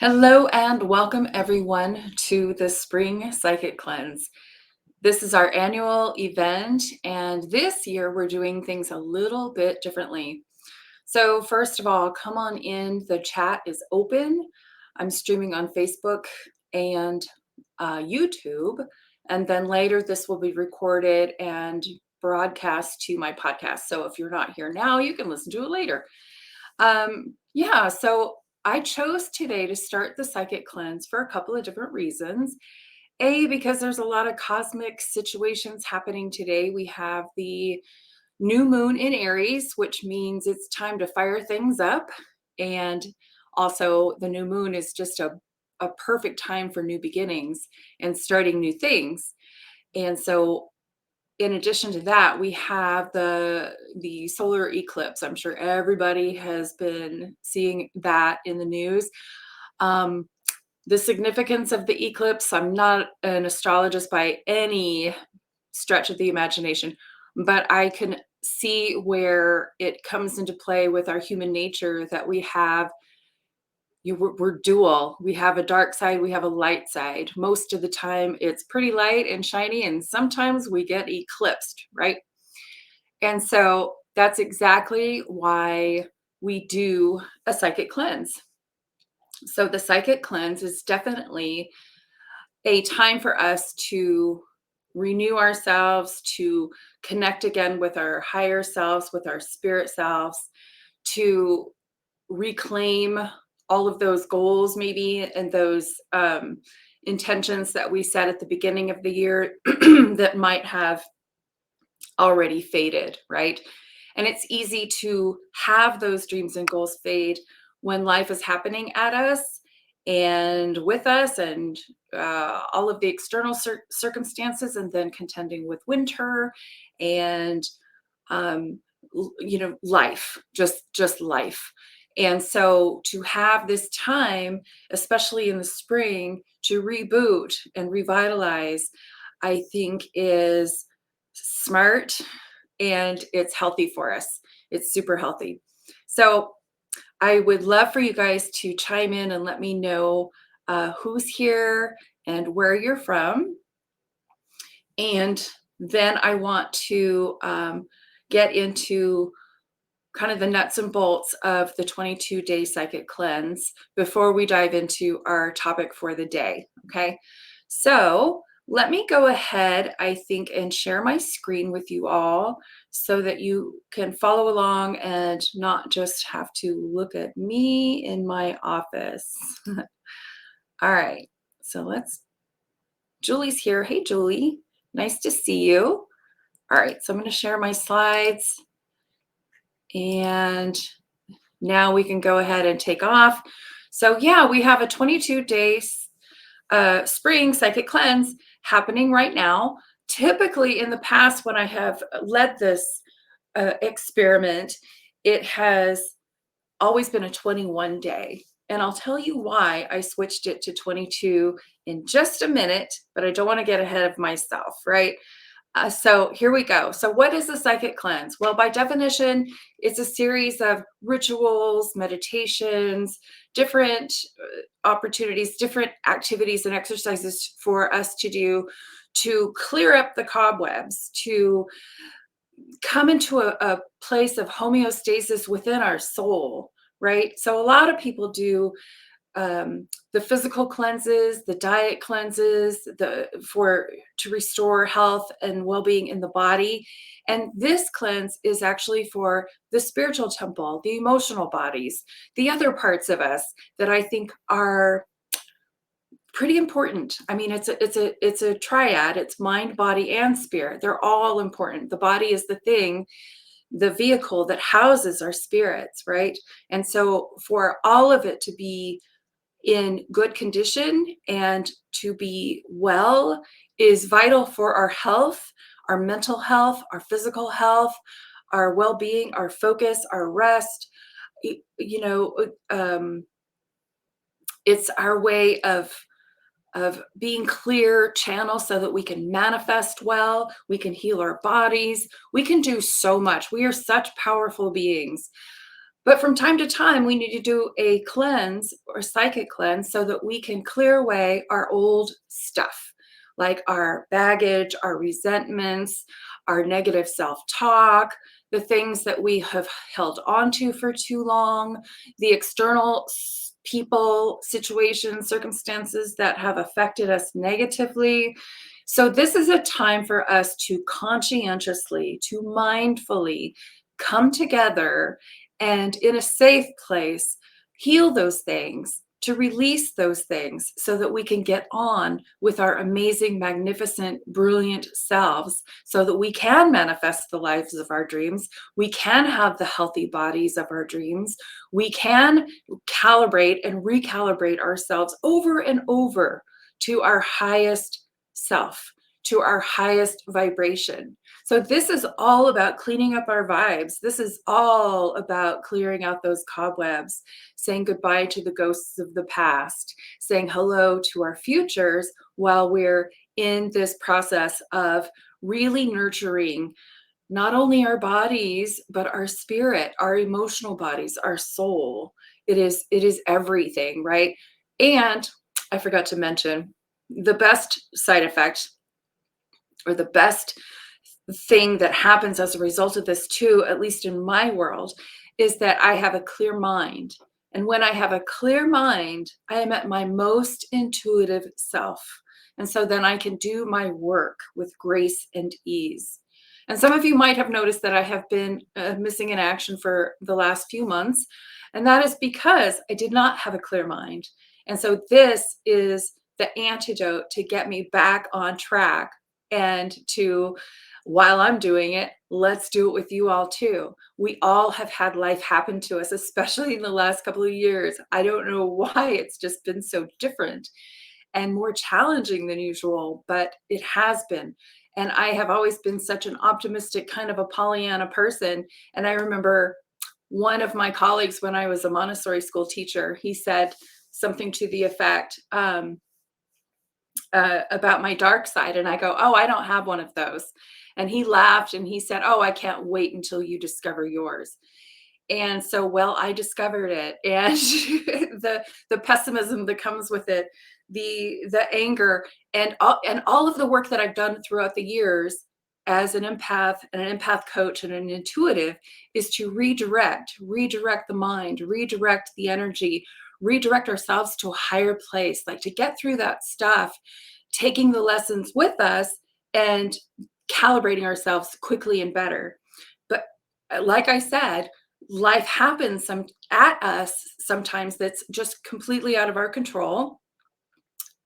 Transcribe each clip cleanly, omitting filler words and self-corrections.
Hello and welcome everyone to the Spring Psychic Cleanse. This is our annual event, and this year we're doing things a little bit differently. So, first of all, come on in. The chat is open. I'm streaming on Facebook and YouTube, and then later this will be recorded and broadcast to my podcast. So, if you're not here now, you can listen to it later. So I chose today to start the psychic cleanse for a couple of different reasons. A, because there's a lot of cosmic situations happening today. We have the new moon in Aries, which means it's time to fire things up. And also, the new moon is just a perfect time for new beginnings and starting new things. And so in addition to that, we have the solar eclipse. I'm sure everybody has been seeing that in the news. Um, the significance of the eclipse, I'm not an astrologist by any stretch of the imagination, but I can see where it comes into play with our human nature that we have we're dual. We have a dark side, we have a light side. Most of the time, it's pretty light and shiny, and sometimes we get eclipsed, right? And so that's exactly why we do a psychic cleanse. So the psychic cleanse is definitely a time for us to renew ourselves, to connect again with our higher selves, with our spirit selves, to reclaim all of those goals maybe and those intentions that we set at the beginning of the year that might have already faded, right? And it's easy to have those dreams and goals fade when life is happening at us and with us, and all of the external circumstances, and then contending with winter and um, life, just life. And so to have this time, especially in the spring, to reboot and revitalize, I think is smart, and it's healthy for us. It's super healthy. So I would love for you guys to chime in and let me know who's here and where you're from. And then I want to get into kind of the nuts and bolts of the 22-day psychic cleanse before we dive into our topic for the day. Okay. So let me go ahead, I think, and share my screen with you all so that you can follow along and not just have to look at me in my office. All right. So Julie's here. Hey, Julie. Nice to see you. All right. So I'm going to share my slides. And now we can go ahead and take off. So yeah, we have a 22 days spring psychic cleanse happening right now. Typically in the past, when I have led this experiment, it has always been a 21 day. And I'll tell you why I switched it to 22 in just a minute, but I don't want to get ahead of myself, right? So here we go. So what is a psychic cleanse? Well, by definition, it's a series of rituals, meditations, different opportunities, different activities and exercises for us to do to clear up the cobwebs, to come into a place of homeostasis within our soul, right? So a lot of people do the physical cleanses, the diet cleanses, to restore health and well-being in the body. And this cleanse is actually for the spiritual temple, the emotional bodies, the other parts of us that I think are pretty important. I mean, it's a triad. It's mind, body, and spirit. They're all important. The body is the vehicle that houses our spirits, right? And so for all of it to be in good condition and to be well is vital for our health, our mental health, our physical health, our well-being, our focus, our rest. You know, it's our way of being clear channel so that we can manifest well, we can heal our bodies, we can do so much. We are such powerful beings. But from time to time, we need to do a cleanse or psychic cleanse so that we can clear away our old stuff, like our baggage, our resentments, our negative self talk, the things that we have held onto for too long, the external people, situations, circumstances that have affected us negatively. So, this is a time for us to conscientiously, to mindfully come together and in a safe place, heal those things, to release those things so that we can get on with our amazing, magnificent, brilliant selves, so that we can manifest the lives of our dreams. We can have the healthy bodies of our dreams. We can calibrate and recalibrate ourselves over and over to our highest self, to our highest vibration. So this is all about cleaning up our vibes. This is all about clearing out those cobwebs, saying goodbye to the ghosts of the past, saying hello to our futures while we're in this process of really nurturing not only our bodies but our spirit, our emotional bodies, our soul. It is everything, right? And I forgot to mention the best side effect, or the best thing that happens as a result of this too, at least in my world, is that I have a clear mind. And when I have a clear mind, I am at my most intuitive self. And so then I can do my work with grace and ease. And some of you might have noticed that I have been missing in action for the last few months. And that is because I did not have a clear mind. And so this is the antidote to get me back on track, and to, while I'm doing it, let's do it with you all too. We all have had life happen to us, especially in the last couple of years. I don't know why it's just been so different and more challenging than usual, but it has been. And I have always been such an optimistic kind of a Pollyanna person. And I remember one of my colleagues, when I was a Montessori school teacher, he said something to the effect, about my dark side. And I go, "Oh, I don't have one of those." And he laughed and he said, "Oh, I can't wait until you discover yours." And so, well, I discovered it. And the pessimism that comes with it, the anger, and all of the work that I've done throughout the years as an empath and an empath coach and an intuitive is to redirect the mind, redirect the energy, redirect ourselves to a higher place, like to get through that stuff, taking the lessons with us and calibrating ourselves quickly and better. But like I said, life happens some at us sometimes that's just completely out of our control.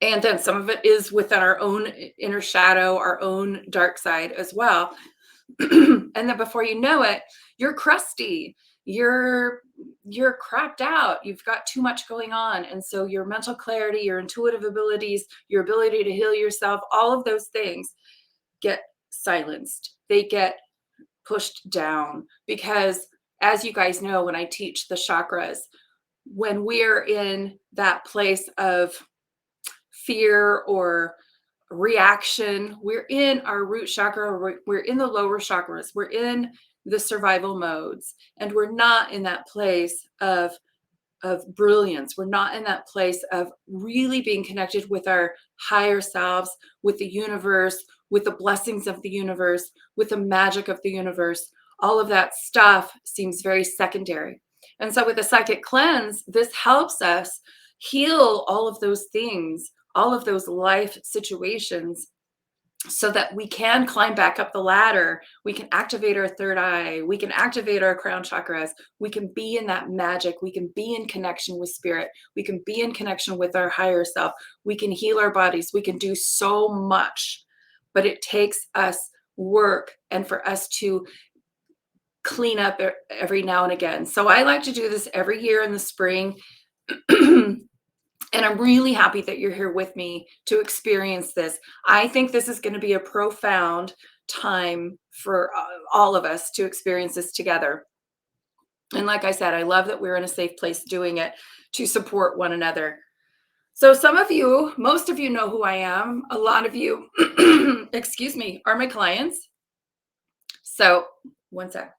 And then some of it is within our own inner shadow, our own dark side as well. And then before you know it, you're crusty, you're you're crapped out, you've got too much going on. And so your mental clarity, your intuitive abilities, your ability to heal yourself, all of those things get silenced. They get pushed down because, as you guys know, when I teach the chakras, when we're in that place of fear or reaction, we're in our root chakra, we're in the lower chakras, we're in the survival modes, and we're not in that place of brilliance. We're not in that place of really being connected with our higher selves, with the universe, with the blessings of the universe, with the magic of the universe. All of that stuff seems very secondary. And so with the psychic cleanse, this helps us heal all of those things, all of those life situations, so that we can climb back up the ladder. We can activate our third eye. We can activate our crown chakras. We can be in that magic. We can be in connection with spirit. We can be in connection with our higher self. We can heal our bodies. We can do so much, but it takes us work and for us to clean up every now and again. So I like to do this every year in the spring. And I'm really happy that you're here with me to experience this. I think this is going to be a profound time for all of us to experience this together. And like I said, I love that we're in a safe place doing it to support one another. So, some of you, most of you know who I am. A lot of you, excuse me, are my clients. So, one sec.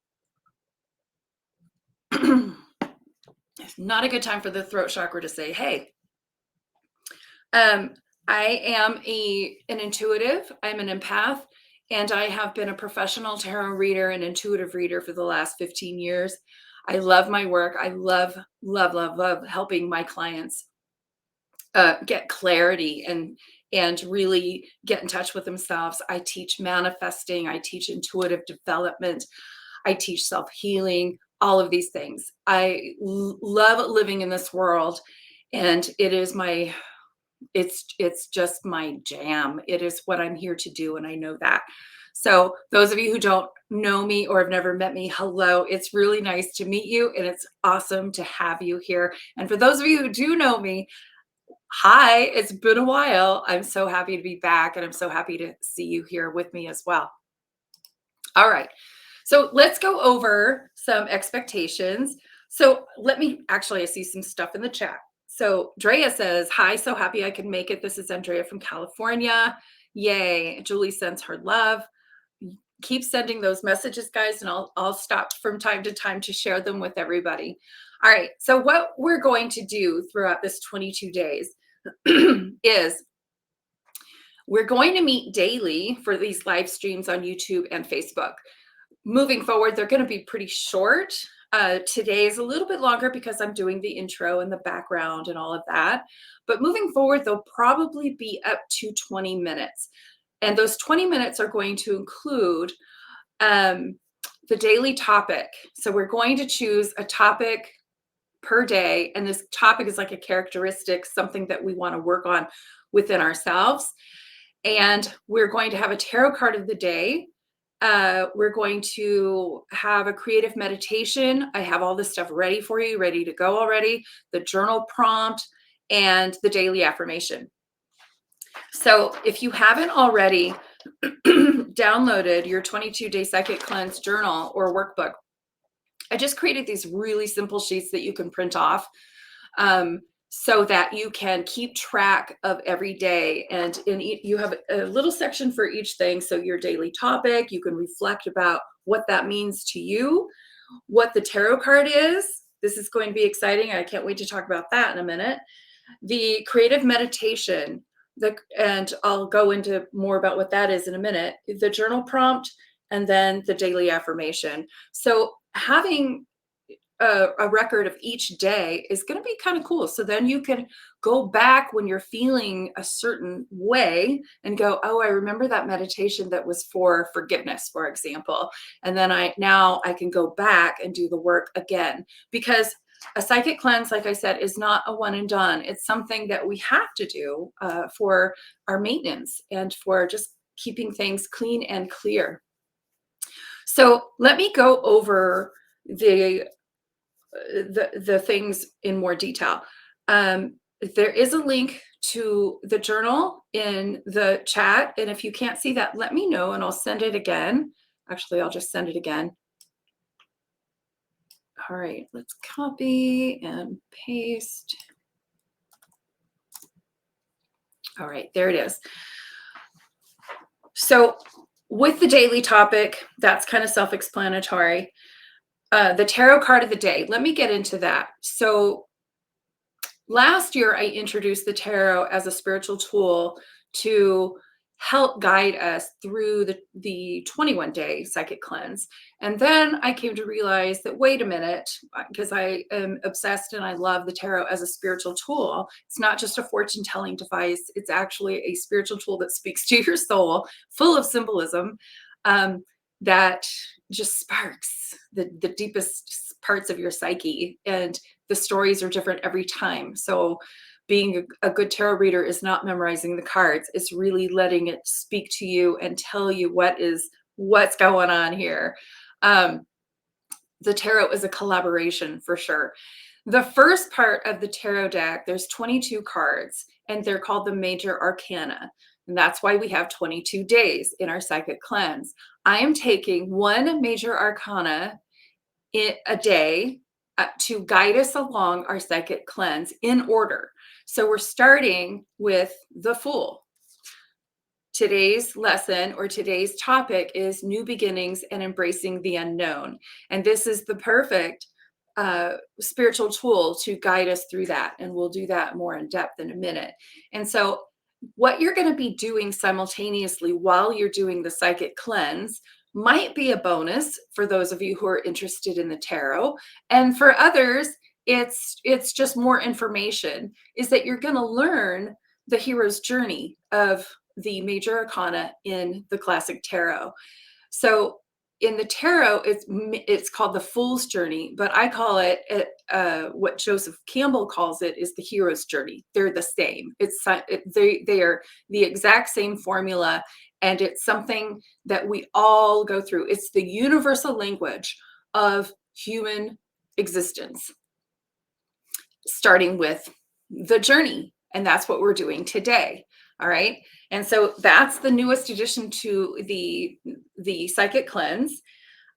It's not a good time for the throat chakra to say, hey, um, I am an intuitive, I'm an empath, and I have been a professional tarot reader and intuitive reader for the last 15 years. I love my work. I love, love, love, love helping my clients get clarity and really get in touch with themselves. I teach manifesting, I teach intuitive development, I teach self-healing, all of these things. Love living in this world, and it's just my jam. It is what I'm here to do, and I know that. So those of you who don't know me or have never met me, hello. It's really nice to meet you, and it's awesome to have you here. And for those of you who do know me, hi, it's been a while. I'm so happy to be back, and I'm so happy to see you here with me as well. All right. So let's go over some expectations. So I see some stuff in the chat. So Drea says, hi, so happy I could make it. This is Andrea from California. Yay. Julie sends her love. Keep sending those messages, guys, and I'll stop from time to time to share them with everybody. All right. So what we're going to do throughout this 22 days is we're going to meet daily for these live streams on YouTube and Facebook. Moving forward, they're going to be pretty short. Today is a little bit longer because I'm doing the intro and the background and all of that. But moving forward, they'll probably be up to 20 minutes. And those 20 minutes are going to include the daily topic. So we're going to choose a topic per day. And this topic is like a characteristic, something that we want to work on within ourselves. And we're going to have a tarot card of the day. We're going to have a creative meditation. I have all this stuff ready for you, ready to go already. The journal prompt and the daily affirmation. So if you haven't already downloaded your 22-day psychic cleanse journal or workbook, I just created these really simple sheets that you can print off. So that you can keep track of every day. And you have a little section for each thing. So your daily topic, you can reflect about what that means to you, what the tarot card is. This is going to be exciting. I can't wait to talk about that in a minute. The creative meditation, and I'll go into more about what that is in a minute. The journal prompt, and then the daily affirmation. So having a record of each day is going to be kind of cool. So then you can go back when you're feeling a certain way and go, oh, I remember that meditation that was for forgiveness, for example. And then now I can go back and do the work again, because a psychic cleanse, like I said, is not a one and done. It's something that we have to do for our maintenance and for just keeping things clean and clear. So let me go over the things in more detail. There is a link to the journal in the chat. And if you can't see that, let me know and I'll send it again. Actually, I'll just send it again. All right, let's copy and paste. All right, there it is. So with the daily topic, that's kind of self-explanatory. The tarot card of the day, let me get into that. So last year, I introduced the tarot as a spiritual tool to help guide us through the 21-day psychic cleanse. And then I came to realize that, wait a minute, because I am obsessed and I love the tarot as a spiritual tool. It's not just a fortune-telling device. It's actually a spiritual tool that speaks to your soul, full of symbolism, that just sparks the deepest parts of your psyche. And the stories are different every time. So being a good tarot reader is not memorizing the cards. It's really letting it speak to you and tell you what's going on here. The tarot is a collaboration for sure. The first part of the tarot deck, there's 22 cards, and they're called the major arcana. And that's why we have 22 days in our psychic cleanse. I am taking one major arcana a day to guide us along our psychic cleanse in order. So we're starting with the Fool. Today's lesson or today's topic is new beginnings and embracing the unknown. And this is the perfect spiritual tool to guide us through that. And we'll do that more in depth in a minute. And so, what you're going to be doing simultaneously while you're doing the psychic cleanse might be a bonus for those of you who are interested in the tarot. And for others, it's just more information, is that you're going to learn the hero's journey of the major arcana in the classic tarot. So in the tarot, it's called the fool's journey, but I call it what Joseph Campbell calls it is the hero's journey. They're the same. They are the exact same formula, and it's something that we all go through. It's the universal language of human existence, starting with the journey, and that's what we're doing today. All right. And so that's the newest addition to the psychic cleanse.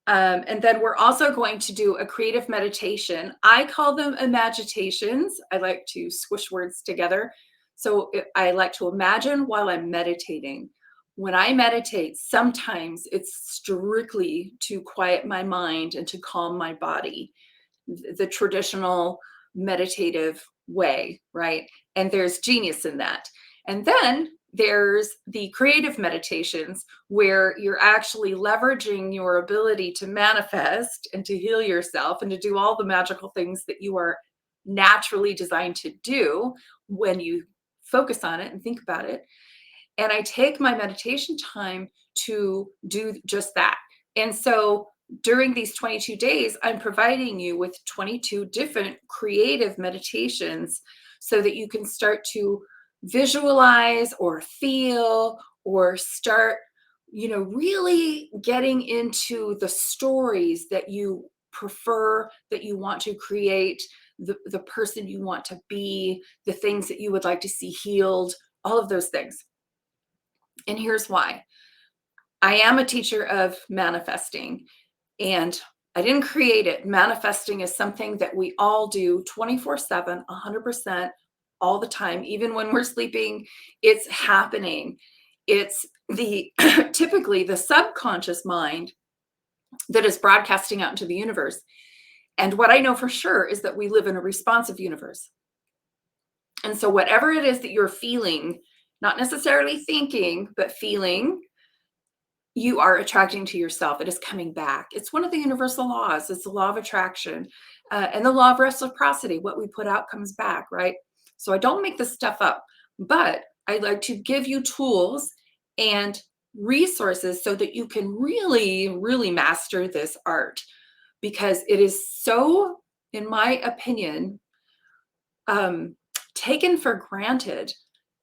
And then we're also going to do a creative meditation. I call them imagitations. I like to squish words together. So I like to imagine while I'm meditating. When I meditate, sometimes it's strictly to quiet my mind and to calm my body, the traditional meditative way, right? And there's genius in that. And then there's the creative meditations where you're actually leveraging your ability to manifest and to heal yourself and to do all the magical things that you are naturally designed to do when you focus on it and think about it. And I take my meditation time to do just that. And so during these 22 days, I'm providing you with 22 different creative meditations so that you can start to visualize or feel or start, really getting into the stories that you prefer, that you want to create, the person you want to be, the things that you would like to see healed, all of those things. And here's why. I am a teacher of manifesting, and I didn't create it. Manifesting is something that we all do 24/7, 100%, all the time. Even when we're sleeping, it's happening. It's typically the subconscious mind that is broadcasting out into the universe. And what I know for sure is that we live in a responsive universe. And so whatever it is that you're feeling, not necessarily thinking, but feeling, you are attracting to yourself. It is coming back. It's one of the universal laws. It's the law of attraction and the law of reciprocity. What we put out comes back, right? So I don't make this stuff up, but I like to give you tools and resources so that you can really, really master this art, because it is so, in my opinion, taken for granted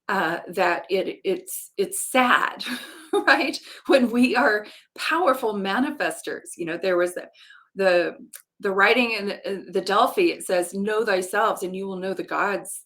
that it's sad, right? When we are powerful manifestors. There was the writing in the Delphi. It says, "Know thyself, and you will know the gods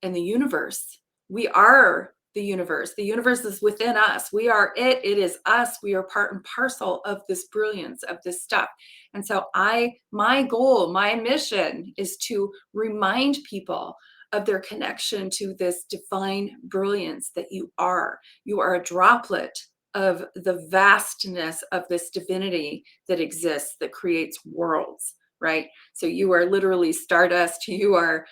and the universe." We are the universe. The universe is within us. We are it. It is us. We are part and parcel of this brilliance, of this stuff. And so my goal, my mission is to remind people of their connection to this divine brilliance that you are. You are a droplet of the vastness of this divinity that exists, that creates worlds, right? So you are literally stardust. You are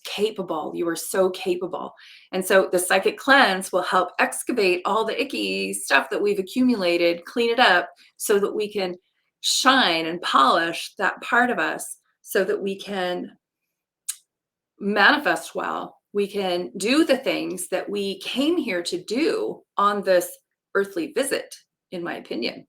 capable. You are so capable. And so the psychic cleanse will help excavate all the icky stuff that we've accumulated, clean it up so that we can shine and polish that part of us so that we can manifest well. We can do the things that we came here to do on this earthly visit, in my opinion.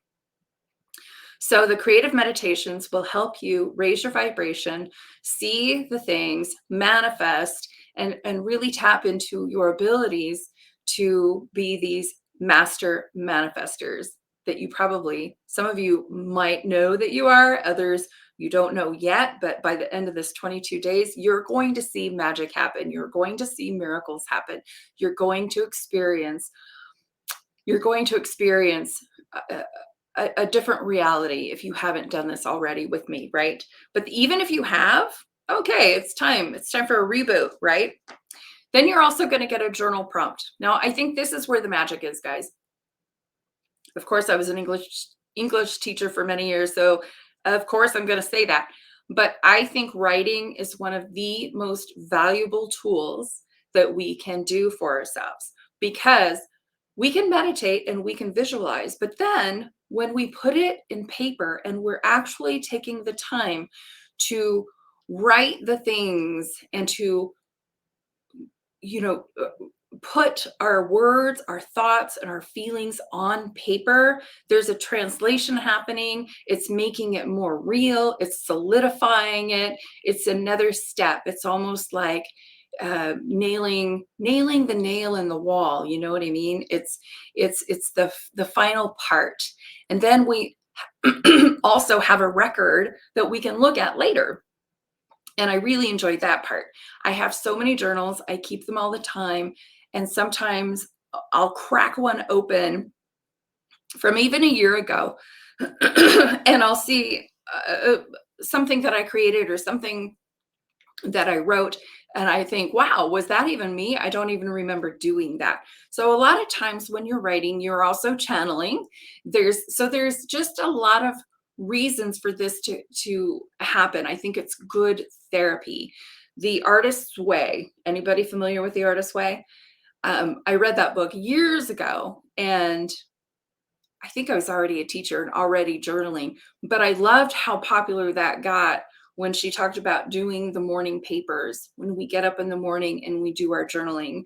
So the creative meditations will help you raise your vibration, see the things, manifest, and really tap into your abilities to be these master manifestors that some of you might know that you are, others you don't know yet, but by the end of this 22 days, you're going to see magic happen. You're going to see miracles happen. You're going to experience a different reality if you haven't done this already with me, right? But even if you have, okay, it's time. It's time for a reboot, right? Then you're also going to get a journal prompt. Now, I think this is where the magic is, guys. Of course, I was an English teacher for many years, so of course I'm going to say that. But I think writing is one of the most valuable tools that we can do for ourselves, because we can meditate and we can visualize, but then when we put it in paper and we're actually taking the time to write the things and to, you know, put our words, our thoughts, and our feelings on paper, there's a translation happening. It's making it more real. It's solidifying it. It's another step. It's almost like nailing the nail in the wall. You know what I mean? It's the final part, and then we also have a record that we can look at later. And I really enjoyed that part. I have so many journals, I keep them all the time. And sometimes I'll crack one open from even a year ago and I'll see something that I created or something that I wrote. And I think, wow, was that even me? I don't even remember doing that. So a lot of times when you're writing, you're also channeling. There's just a lot of reasons for this to happen. I think it's good therapy. The Artist's Way. Anybody familiar with The Artist's Way? I read that book years ago, and I think I was already a teacher and already journaling, but I loved how popular that got when she talked about doing the morning papers. When we get up in the morning and we do our journaling,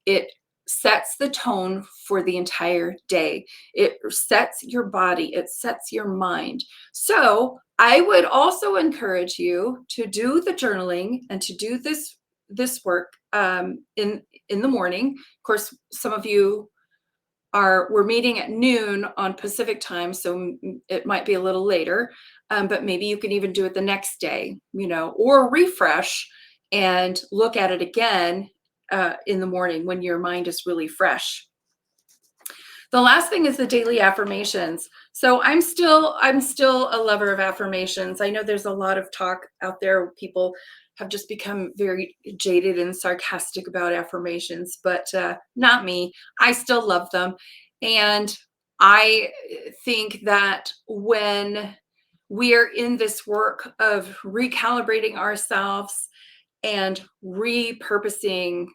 it sets the tone for the entire day. It sets your body, it sets your mind. So I would also encourage you to do the journaling and to do this work in the morning. Of course, some of you we're meeting at noon on Pacific time, so it might be a little later, but maybe you can even do it the next day, or refresh and look at it again in the morning when your mind is really fresh. The last thing is the daily affirmations. So I'm still a lover of affirmations. I know there's a lot of talk out there. People have just become very jaded and sarcastic about affirmations, but not me. I still love them. And I think that when we are in this work of recalibrating ourselves and repurposing,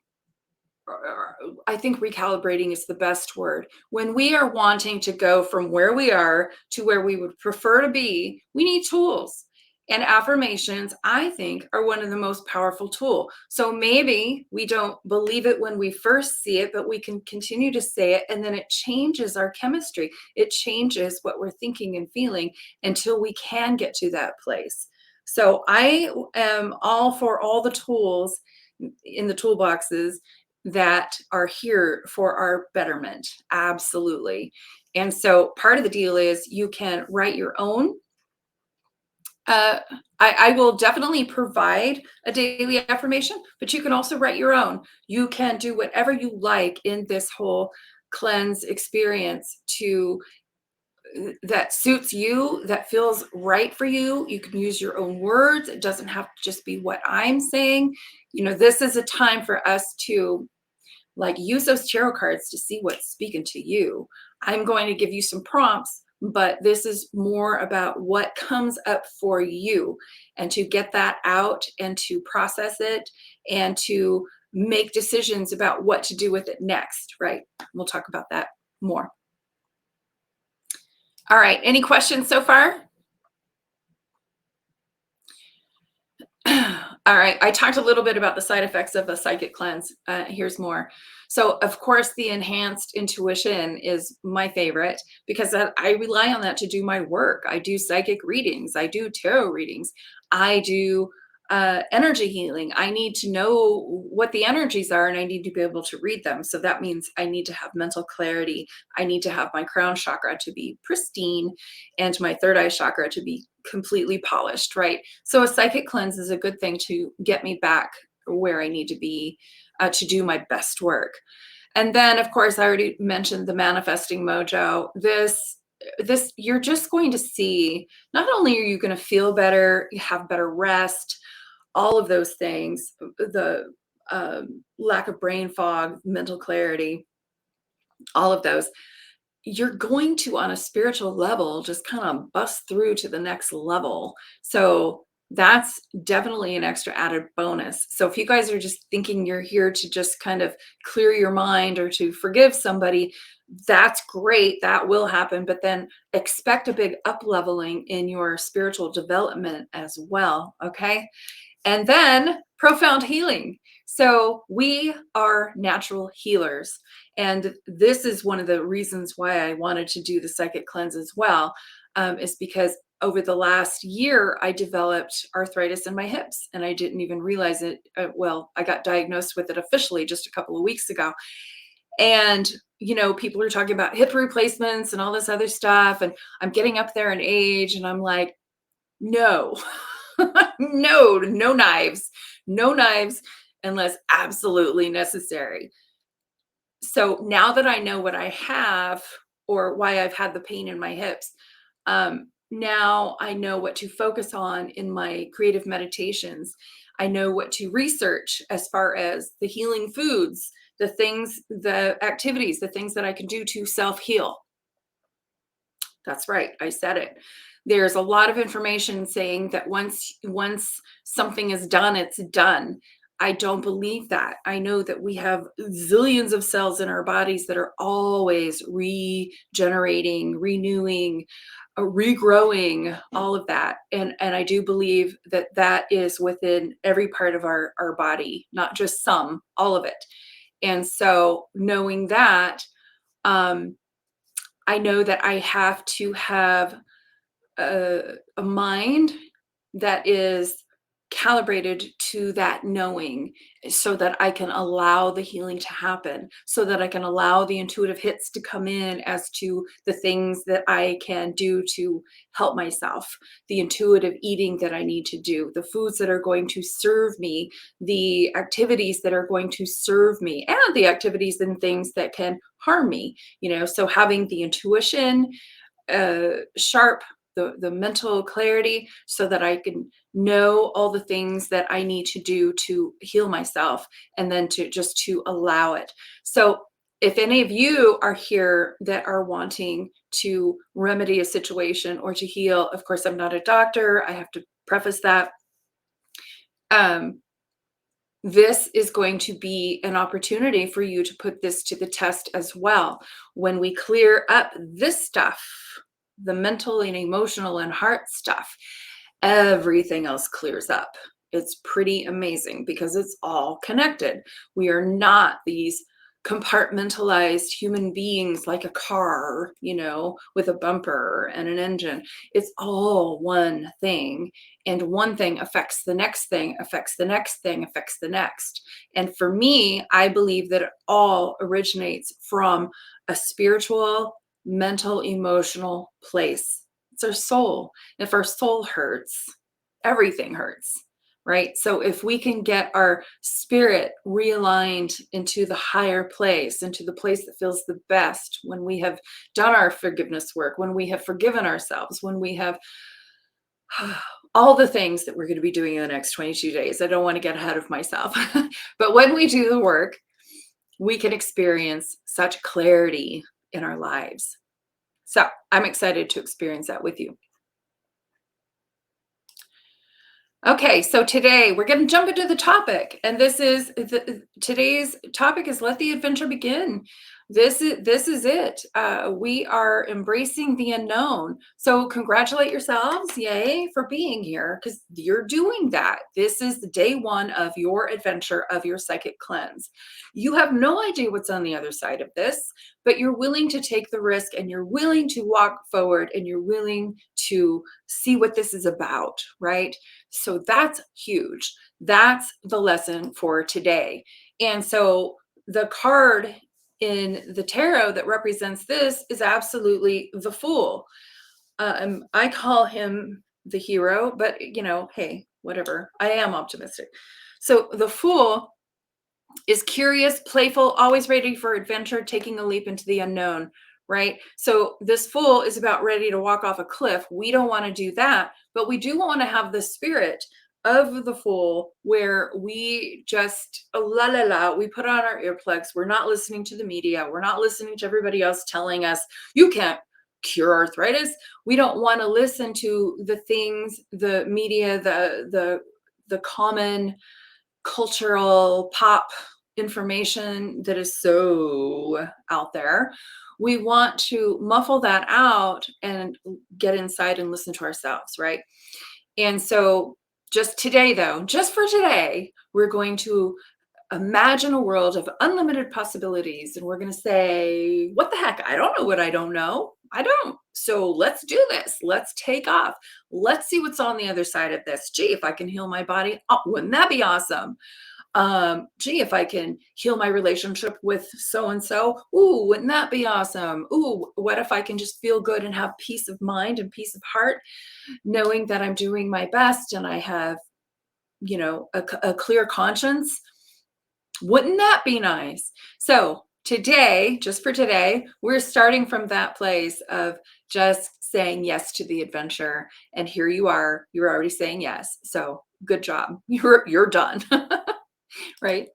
I think recalibrating is the best word. When we are wanting to go from where we are to where we would prefer to be, we need tools. And affirmations, I think, are one of the most powerful tools. So maybe we don't believe it when we first see it, but we can continue to say it, and then it changes our chemistry. It changes what we're thinking and feeling until we can get to that place. So I am all for all the tools in the toolboxes that are here for our betterment. Absolutely. And so part of the deal is you can write your own. I will definitely provide a daily affirmation, but you can also write your own. You can do whatever you like in this whole cleanse experience that suits you, that feels right for you. You can use your own words. It doesn't have to just be what I'm saying. This is a time for us to use those tarot cards to see what's speaking to you. I'm going to give you some prompts, but this is more about what comes up for you, and to get that out and to process it and to make decisions about what to do with it next, right? We'll talk about that more. All right, any questions so far? All right, I talked a little bit about the side effects of a psychic cleanse. Here's more. So, of course, the enhanced intuition is my favorite because I rely on that to do my work. I do psychic readings, I do tarot readings, I do energy healing. I need to know what the energies are and I need to be able to read them. So that means I need to have mental clarity. I need to have my crown chakra to be pristine and my third eye chakra to be completely polished, right? So a psychic cleanse is a good thing to get me back where I need to be to do my best work. And then, of course, I already mentioned the manifesting mojo. This you're just going to see, not only are you going to feel better, you have better rest, all of those things, the lack of brain fog, mental clarity, all of those, you're going to, on a spiritual level, just kind of bust through to the next level. So That's definitely an extra added bonus. So if you guys are just thinking you're here to just kind of clear your mind or to forgive somebody, that's great. That will happen. But then expect a big up leveling in your spiritual development as well. Okay. And then profound healing. So we are natural healers. And this is one of the reasons why I wanted to do the psychic cleanse as well, is because over the last year, I developed arthritis in my hips and I didn't even realize it. Well, I got diagnosed with it officially just a couple of weeks ago. And, people are talking about hip replacements and all this other stuff. And I'm getting up there in age and I'm like, no, no knives, no knives unless absolutely necessary. So now that I know what I have or why I've had the pain in my hips, now I know what to focus on in my creative meditations. I know what to research as far as the healing foods, the things, the activities, the things that I can do to self heal. That's right. I said it. There's a lot of information saying that once something is done, it's done. I don't believe that. I know that we have zillions of cells in our bodies that are always regenerating, renewing, regrowing, all of that. And I do believe that that is within every part of our body, not just some, all of it. And so knowing that, um, I know that I have to have a mind that is calibrated to that knowing so that I can allow the healing to happen, so that I can allow the intuitive hits to come in as to the things that I can do to help myself, the intuitive eating that I need to do, the foods that are going to serve me, the activities that are going to serve me, and the activities and things that can harm me, so having the intuition sharp, the mental clarity, so that I can know all the things that I need to do to heal myself, and then to allow it. So if any of you are here that are wanting to remedy a situation or to heal, of course, I'm not a doctor. I have to preface that. Um, this is going to be an opportunity for you to put this to the test as well. When we clear up this stuff, the mental and emotional and heart stuff, everything else clears up. It's pretty amazing because it's all connected. We are not these compartmentalized human beings like a car, with a bumper and an engine. It's all one thing. And one thing affects the next thing, affects the next thing, affects the next. And for me, I believe that it all originates from a spiritual, mental, emotional place. It's our soul. If our soul hurts, everything hurts, right? So if we can get our spirit realigned into the higher place, into the place that feels the best, when we have done our forgiveness work, when we have forgiven ourselves, when we have all the things that we're going to be doing in the next 22 days. I don't want to get ahead of myself. But when we do the work, we can experience such clarity in our lives. So I'm excited to experience that with you. Okay, so today we're going to jump into the topic, and today's topic is let the adventure begin. This is it. We are embracing the unknown. So congratulate yourselves, yay, for being here, because you're doing that. This is the day one of your adventure of your psychic cleanse. You have no idea what's on the other side of this, but you're willing to take the risk, and you're willing to walk forward, and you're willing to see what this is about, right? So that's huge. That's the lesson for today. And so the card in the tarot that represents this is absolutely the Fool. I call him the hero, but hey, whatever. I am optimistic. So the Fool is curious, playful, always ready for adventure, taking a leap into the unknown, right? So this Fool is about ready to walk off a cliff. We don't want to do that, but we do want to have the spirit of the Fool where we just la la la, we put on our earplugs. We're not listening to the media. We're not listening to everybody else telling us you can't cure arthritis. We don't want to listen to the things, the media, the common cultural pop information that is so out there. We want to muffle that out and get inside and listen to ourselves, right? And so just today, though, just for today, we're going to imagine a world of unlimited possibilities. And we're going to say, what the heck? I don't know what I don't know. I don't. So let's do this. Let's take off. Let's see what's on the other side of this. Gee, if I can heal my body, oh, wouldn't that be awesome? Gee, if I can heal my relationship with so and so, ooh, wouldn't that be awesome? Ooh, what if I can just feel good and have peace of mind and peace of heart, knowing that I'm doing my best and I have, a clear conscience? Wouldn't that be nice? So today, just for today, we're starting from that place of just saying yes to the adventure. And here you are, you're already saying yes. So good job. You're done. Right?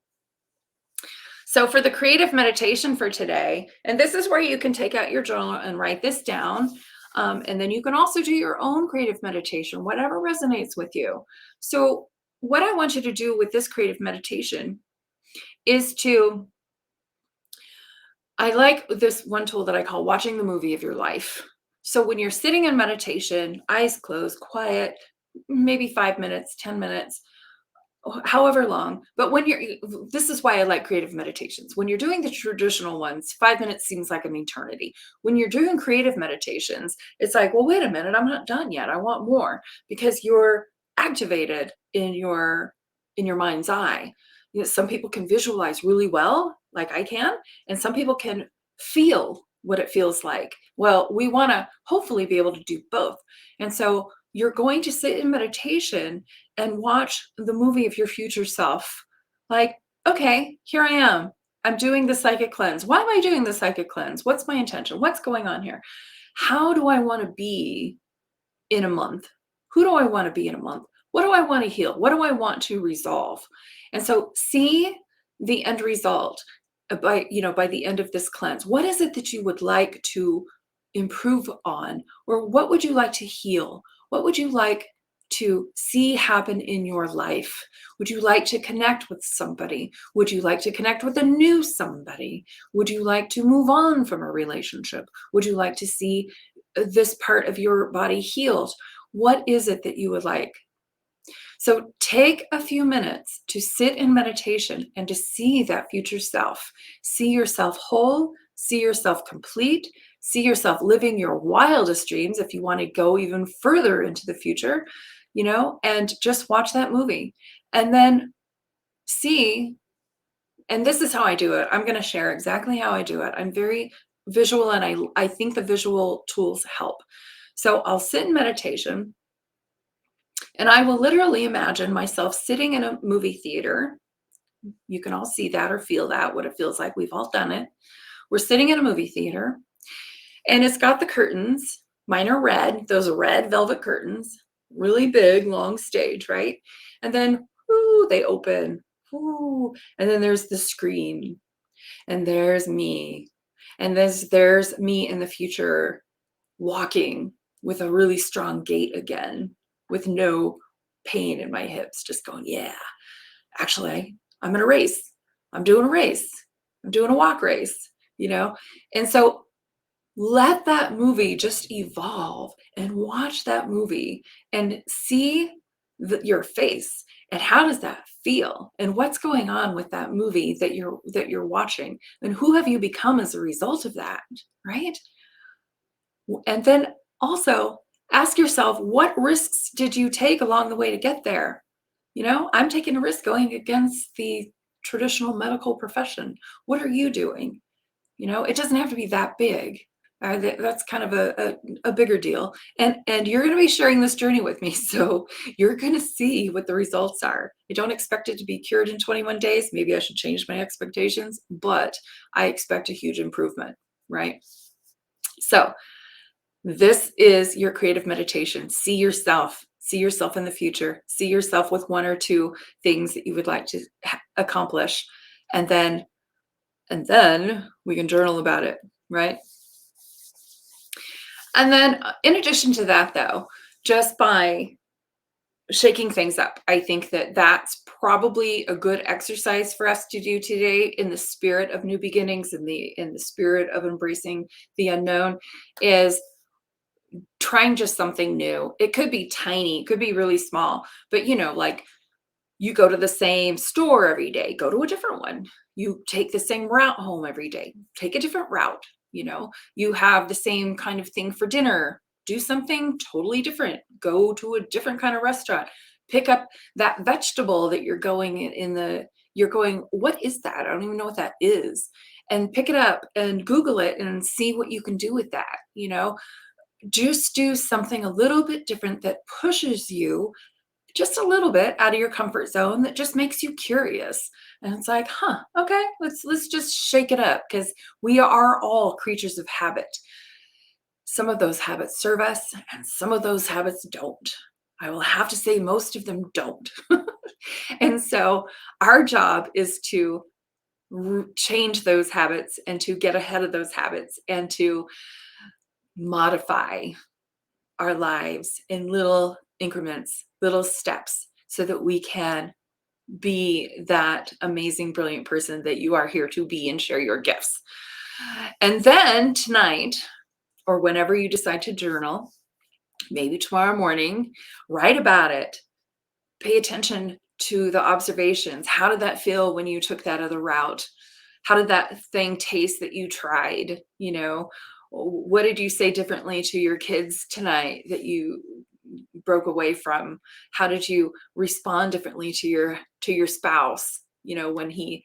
So for the creative meditation for today, and this is where you can take out your journal and write this down. And then you can also do your own creative meditation, whatever resonates with you. So what I want you to do with this creative meditation is I like this one tool that I call watching the movie of your life. So when you're sitting in meditation, eyes closed, quiet, maybe 5 minutes, 10 minutes, however long. But this is why I like creative meditations. When you're doing the traditional ones, 5 minutes seems like an eternity. When you're doing creative meditations, it's like, well, wait a minute, I'm not done yet. I want more, because you're activated in your mind's eye. Some people can visualize really well, like I can, and some people can feel what it feels like. Well, we want to hopefully be able to do both. And so you're going to sit in meditation and watch the movie of your future self. Like, okay, here I am. I'm doing the psychic cleanse. Why am I doing the psychic cleanse? What's my intention? What's going on here? How do I want to be in a month? Who do I want to be in a month? What do I want to heal? What do I want to resolve? And so see the end result by the end of this cleanse. What is it that you would like to improve on? Or what would you like to heal? What would you like to see happen in your life? Would you like to connect with somebody? Would you like to connect with a new somebody? Would you like to move on from a relationship? Would you like to see this part of your body healed? What is it that you would like? So take a few minutes to sit in meditation and to see that future self. See yourself whole, see yourself complete, see yourself living your wildest dreams if you want to go even further into the future, and just watch that movie. And then see, and this is how I do it. I'm going to share exactly how I do it. I'm very visual, and I think the visual tools help. So I'll sit in meditation, and I will literally imagine myself sitting in a movie theater. You can all see that or feel that, what it feels like. We've all done it. We're sitting in a movie theater, and it's got the curtains. Mine are red, those red velvet curtains, really big, long stage, right? And then, they open. And then there's the screen, and there's me. And there's me in the future walking with a really strong gait again, with no pain in my hips, just going, yeah, actually, I'm in a race. I'm doing a race. I'm doing a walk race, And so let that movie just evolve, and watch that movie and see your face, and how does that feel, and what's going on with that movie that you're watching, and who have you become as a result of that, right? And then also ask yourself, what risks did you take along the way to get there? I'm taking a risk going against the traditional medical profession. What are you doing? It doesn't have to be that big. That's kind of a bigger deal. And you're going to be sharing this journey with me. So you're going to see what the results are. I don't expect it to be cured in 21 days. Maybe I should change my expectations, but I expect a huge improvement, right? So this is your creative meditation. See yourself in the future. See yourself with one or two things that you would like to accomplish. And then we can journal about it, right? And then in addition to that, though, just by shaking things up, I think that that's probably a good exercise for us to do today in the spirit of new beginnings, in the spirit of embracing the unknown, is trying just something new. It could be tiny, it could be really small, but like you go to the same store every day, go to a different one. You take the same route home every day, take a different route. You have the same kind of thing for dinner, do something totally different. Go to a different kind of restaurant. Pick up that vegetable that you're going, what is that? I don't even know what that is. And pick it up and Google it and see what you can do with that. Just do something a little bit different that pushes you just a little bit out of your comfort zone, that just makes you curious. And it's like, okay, let's just shake it up, because we are all creatures of habit. Some of those habits serve us and some of those habits don't. I will have to say most of them don't. And so our job is to change those habits and to get ahead of those habits and to modify our lives in little increments, little steps, so that we can be that amazing, brilliant person that you are here to be and share your gifts. And then tonight, or whenever you decide to journal, maybe tomorrow morning, write about it. Pay attention to the observations. How did that feel when you took that other route? How did that thing taste that you tried? What did you say differently to your kids tonight that you broke away from? How did you respond differently to your spouse, when he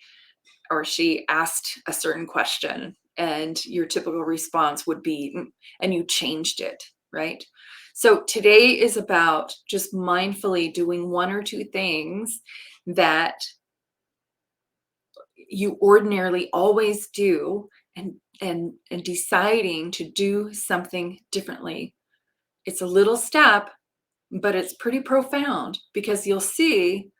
or she asked a certain question and your typical response would be, and you changed it, right? So today is about just mindfully doing one or two things that you ordinarily always do, and deciding to do something differently. It's a little step, but it's pretty profound, because you'll see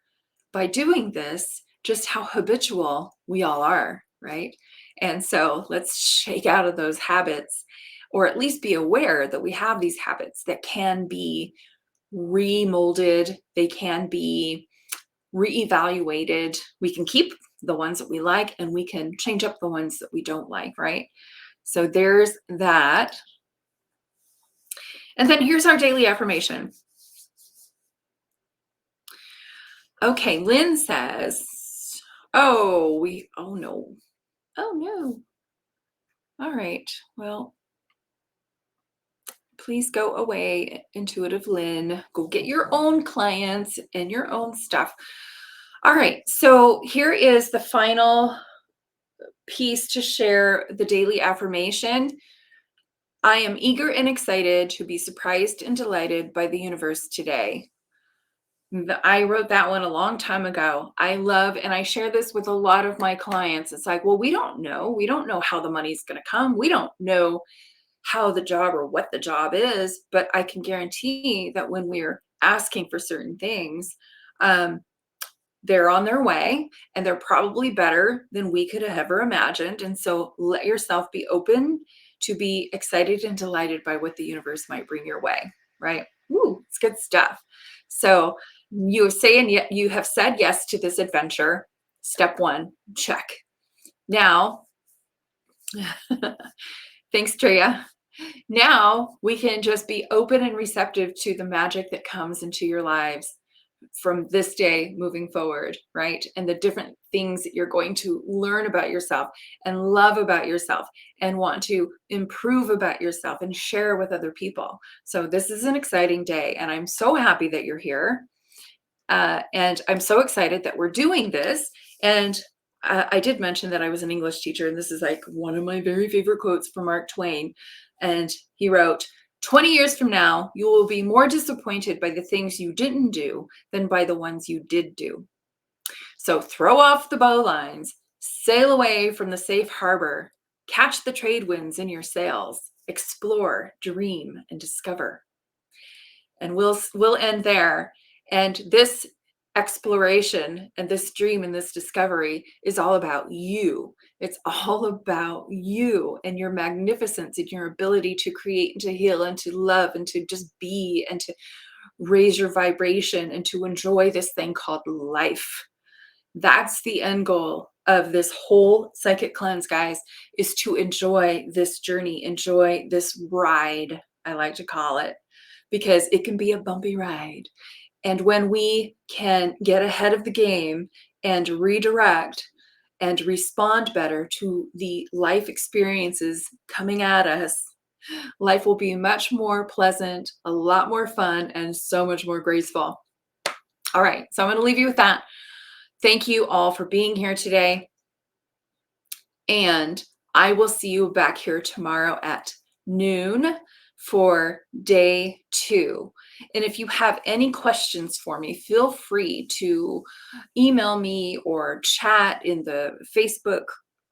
by doing this just how habitual we all are, right? And so let's shake out of those habits, or at least be aware that we have these habits that can be remolded, they can be reevaluated. We can keep the ones that we like and we can change up the ones that we don't like, right? So there's that. And then here's our daily affirmation. Okay, Lynn says, oh no. Oh no. All right. Well, please go away, intuitive Lynn. Go get your own clients and your own stuff. All right. So here is the final piece to share the daily affirmation. I am eager and excited to be surprised and delighted by the universe today. I wrote that one a long time ago. I love, and I share this with a lot of my clients. It's like, well, we don't know. We don't know how the money's going to come. We don't know how the job or what the job is, but I can guarantee that when we're asking for certain things, they're on their way, and they're probably better than we could have ever imagined. And so let yourself be open to be excited and delighted by what the universe might bring your way, right? Ooh, it's good stuff. So you have said yes to this adventure. Step one, check. Now, thanks, Tria. Now we can just be open and receptive to the magic that comes into your lives from this day moving forward, right? And the different things that you're going to learn about yourself and love about yourself and want to improve about yourself and share with other people. So this is an exciting day, and I'm so happy that you're here. And I'm so excited that we're doing this. And I did mention that I was an English teacher, and this is like one of my very favorite quotes from Mark Twain. And he wrote, 20 years from now, you will be more disappointed by the things you didn't do than by the ones you did do. So throw off the bowlines, sail away from the safe harbor, catch the trade winds in your sails, explore, dream, and discover. And we'll end there. And this exploration and this dream and this discovery is all about you. It's all about you and your magnificence and your ability to create and to heal and to love and to just be and to raise your vibration and to enjoy this thing called life. That's the end goal of this whole psychic cleanse, guys, is to enjoy this journey, enjoy this ride, I like to call it, because it can be a bumpy ride. And when we can get ahead of the game and redirect and respond better to the life experiences coming at us, life will be much more pleasant, a lot more fun, and so much more graceful. All right, so I'm going to leave you with that. Thank you all for being here today. And I will see you back here tomorrow at noon for day 2. And if you have any questions for me, feel free to email me or chat in the Facebook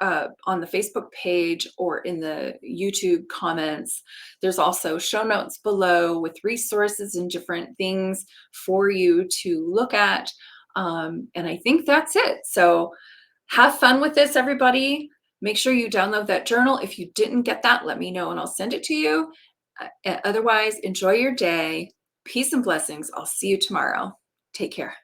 on the Facebook page or in the YouTube comments. There's also show notes below with resources and different things for you to look at. And I think that's it. So have fun with this, everybody. Make sure you download that journal. If you didn't get that, let me know and I'll send it to you. Otherwise, enjoy your day. Peace and blessings. I'll see you tomorrow. Take care.